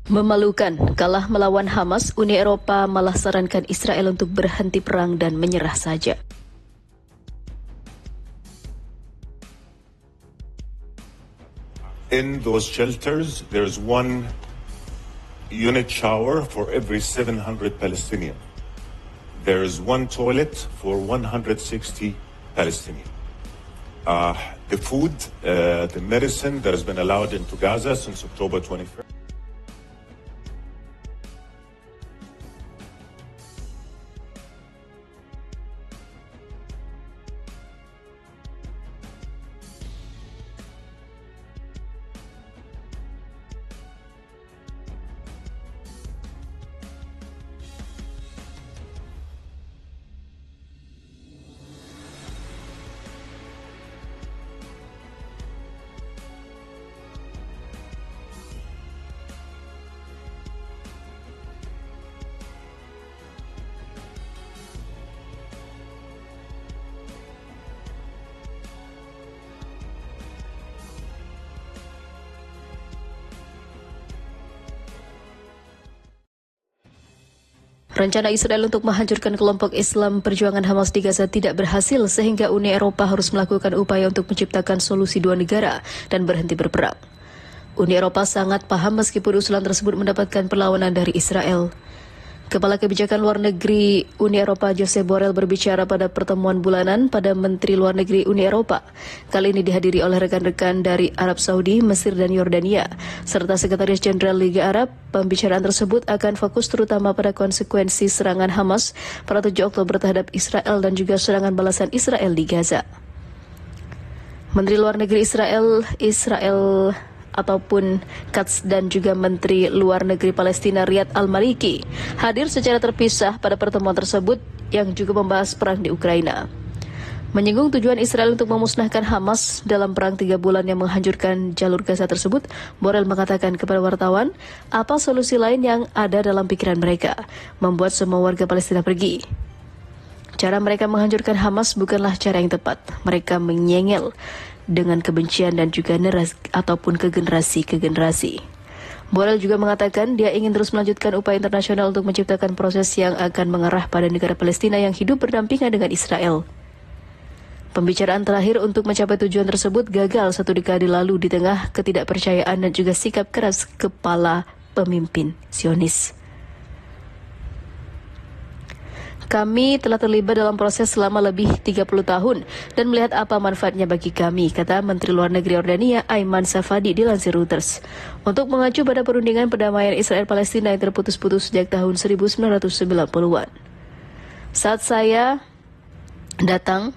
Memalukan, kalah melawan Hamas, Uni Eropa malah sarankan Israel untuk berhenti perang dan menyerah saja. In those shelters, there's one unit shower for every 700 Palestinians. There is one toilet for 160 Palestinians. The food, the medicine that has been allowed into Gaza since October 21st. Rencana Israel untuk menghancurkan kelompok Islam Perjuangan Hamas di Gaza tidak berhasil sehingga Uni Eropa harus melakukan upaya untuk menciptakan solusi dua negara dan berhenti berperang. Uni Eropa sangat paham meskipun usulan tersebut mendapatkan perlawanan dari Israel. Kepala Kebijakan Luar Negeri Uni Eropa Josep Borrell berbicara pada pertemuan bulanan pada Menteri Luar Negeri Uni Eropa. Kali ini dihadiri oleh rekan-rekan dari Arab Saudi, Mesir dan Yordania, serta Sekretaris Jenderal Liga Arab. Pembicaraan tersebut akan fokus terutama pada konsekuensi serangan Hamas pada 7 Oktober terhadap Israel dan juga serangan balasan Israel di Gaza. Menteri Luar Negeri Israel ataupun Katz dan juga Menteri Luar Negeri Palestina Riyad Al-Maliki hadir secara terpisah pada pertemuan tersebut yang juga membahas perang di Ukraina. Menyinggung tujuan Israel untuk memusnahkan Hamas dalam perang 3 bulan yang menghancurkan jalur Gaza tersebut, Borrell mengatakan kepada wartawan, apa solusi lain yang ada dalam pikiran mereka, membuat semua warga Palestina pergi. Cara mereka menghancurkan Hamas bukanlah cara yang tepat. Mereka menyengel dengan kebencian dan juga ataupun ke generasi ke generasi. Borrell juga mengatakan dia ingin terus melanjutkan upaya internasional untuk menciptakan proses yang akan mengarah pada negara Palestina yang hidup berdampingan dengan Israel. Pembicaraan terakhir untuk mencapai tujuan tersebut gagal 1 dekade lalu di tengah ketidakpercayaan dan juga sikap keras kepala pemimpin Zionis. Kami telah terlibat dalam proses selama lebih 30 tahun dan melihat apa manfaatnya bagi kami, kata Menteri Luar Negeri Yordania Ayman Safadi dilansir Reuters. Untuk mengacu pada perundingan perdamaian Israel-Palestina yang terputus-putus sejak tahun 1990-an. Saat saya datang,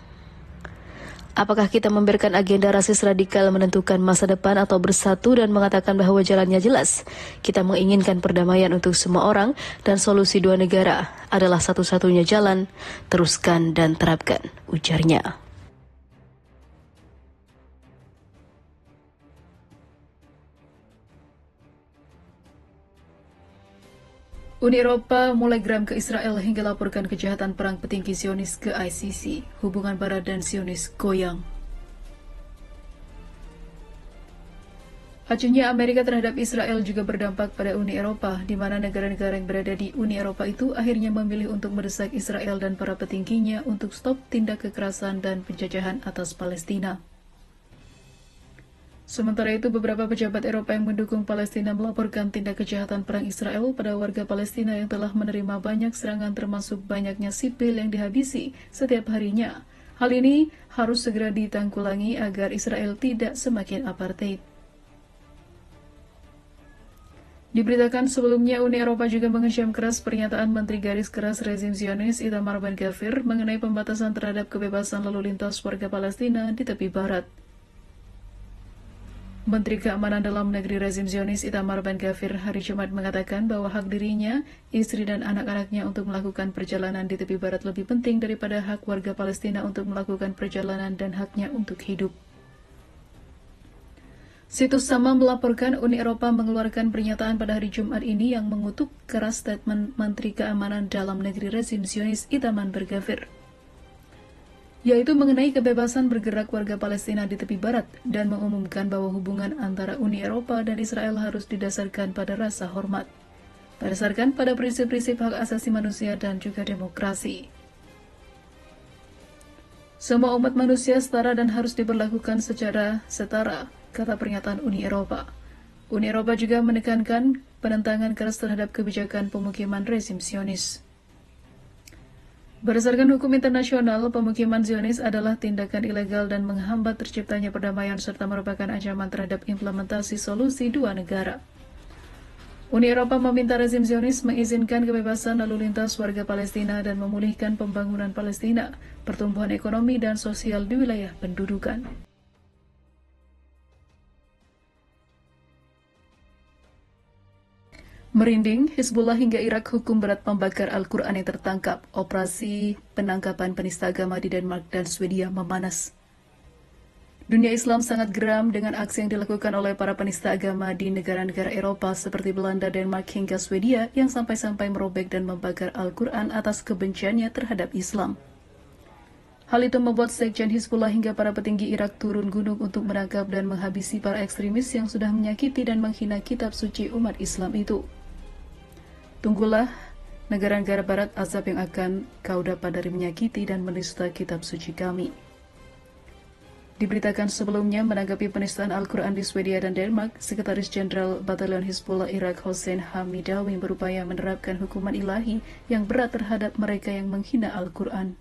apakah kita membiarkan agenda rasis radikal menentukan masa depan atau bersatu dan mengatakan bahwa jalannya jelas? Kita menginginkan perdamaian untuk semua orang dan solusi dua negara adalah satu-satunya jalan. Teruskan dan terapkan, ujarnya. Uni Eropa mulai geram ke Israel hingga laporkan kejahatan perang petinggi Zionis ke ICC. Hubungan Barat dan Zionis goyang. Acuhnya Amerika terhadap Israel juga berdampak pada Uni Eropa, di mana negara-negara yang berada di Uni Eropa itu akhirnya memilih untuk mendesak Israel dan para petingginya untuk stop tindak kekerasan dan penjajahan atas Palestina. Sementara itu, beberapa pejabat Eropa yang mendukung Palestina melaporkan tindak kejahatan perang Israel pada warga Palestina yang telah menerima banyak serangan termasuk banyaknya sipil yang dihabisi setiap harinya. Hal ini harus segera ditanggulangi agar Israel tidak semakin apartheid. Diberitakan sebelumnya, Uni Eropa juga mengecam keras pernyataan Menteri Garis Keras rezim Zionis Itamar Ben-Gvir mengenai pembatasan terhadap kebebasan lalu lintas warga Palestina di tepi barat. Menteri Keamanan Dalam Negeri rezim Zionis Itamar Ben-Gvir hari Jumat mengatakan bahwa hak dirinya, istri dan anak-anaknya untuk melakukan perjalanan di tepi barat lebih penting daripada hak warga Palestina untuk melakukan perjalanan dan haknya untuk hidup. Situs Sama melaporkan Uni Eropa mengeluarkan pernyataan pada hari Jumat ini yang mengutuk keras statement Menteri Keamanan Dalam Negeri rezim Zionis Itamar Ben-Gvir. yaitu mengenai kebebasan bergerak warga Palestina di tepi barat dan mengumumkan bahwa hubungan antara Uni Eropa dan Israel harus didasarkan pada rasa hormat, berdasarkan pada prinsip-prinsip hak asasi manusia dan juga demokrasi. Semua umat manusia setara dan harus diperlakukan secara setara, kata pernyataan Uni Eropa. Uni Eropa juga menekankan penentangan keras terhadap kebijakan pemukiman rezim Zionis. Berdasarkan hukum internasional, pemukiman Zionis adalah tindakan ilegal dan menghambat terciptanya perdamaian serta merupakan ancaman terhadap implementasi solusi dua negara. Uni Eropa meminta rezim Zionis mengizinkan kebebasan lalu lintas warga Palestina dan memulihkan pembangunan Palestina, pertumbuhan ekonomi dan sosial di wilayah pendudukan. Merinding, Hizbullah hingga Irak hukum berat pembakar Al-Quran yang tertangkap. Operasi penangkapan penista agama di Denmark dan Swedia memanas. Dunia Islam sangat geram dengan aksi yang dilakukan oleh para penista agama di negara-negara Eropa seperti Belanda, Denmark hingga Swedia yang sampai-sampai merobek dan membakar Al-Quran atas kebenciannya terhadap Islam. Hal itu membuat Sekjen Hizbullah hingga para petinggi Irak turun gunung untuk menangkap dan menghabisi para ekstremis yang sudah menyakiti dan menghina kitab suci umat Islam itu. Tunggulah negara-negara barat azab yang akan kau dapat dari menyakiti dan menista kitab suci kami. Diberitakan sebelumnya menanggapi penistaan Al-Quran di Swedia dan Denmark, Sekretaris Jenderal Batalion Hizbullah Irak Hossein Hamidawi berupaya menerapkan hukuman ilahi yang berat terhadap mereka yang menghina Al-Quran.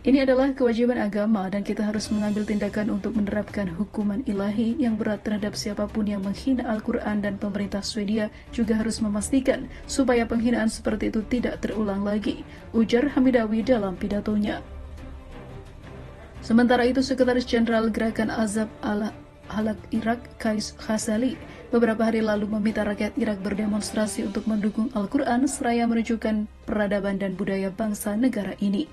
Ini adalah kewajiban agama dan kita harus mengambil tindakan untuk menerapkan hukuman ilahi yang berat terhadap siapapun yang menghina Al-Quran, dan pemerintah Swedia juga harus memastikan supaya penghinaan seperti itu tidak terulang lagi, ujar Hamidawi dalam pidatonya. Sementara itu, Sekretaris Jenderal Gerakan Azab al-Halak Irak Qais Khazali beberapa hari lalu meminta rakyat Irak berdemonstrasi untuk mendukung Al-Quran seraya menunjukkan peradaban dan budaya bangsa negara ini.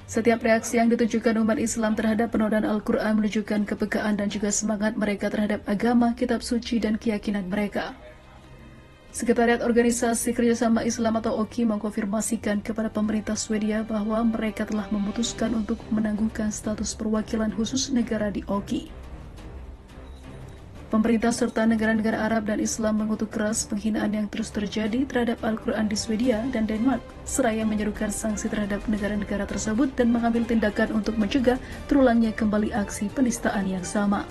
Setiap reaksi yang ditunjukkan umat Islam terhadap penodaan Al-Quran menunjukkan kepekaan dan juga semangat mereka terhadap agama, kitab suci, dan keyakinan mereka. Sekretariat Organisasi Kerjasama Islam atau OKI mengkonfirmasikan kepada pemerintah Swedia bahwa mereka telah memutuskan untuk menangguhkan status perwakilan khusus negara di OKI. Pemerintah serta negara-negara Arab dan Islam mengutuk keras penghinaan yang terus terjadi terhadap Al-Quran di Swedia dan Denmark, seraya menyerukan sanksi terhadap negara-negara tersebut dan mengambil tindakan untuk mencegah terulangnya kembali aksi penistaan yang sama.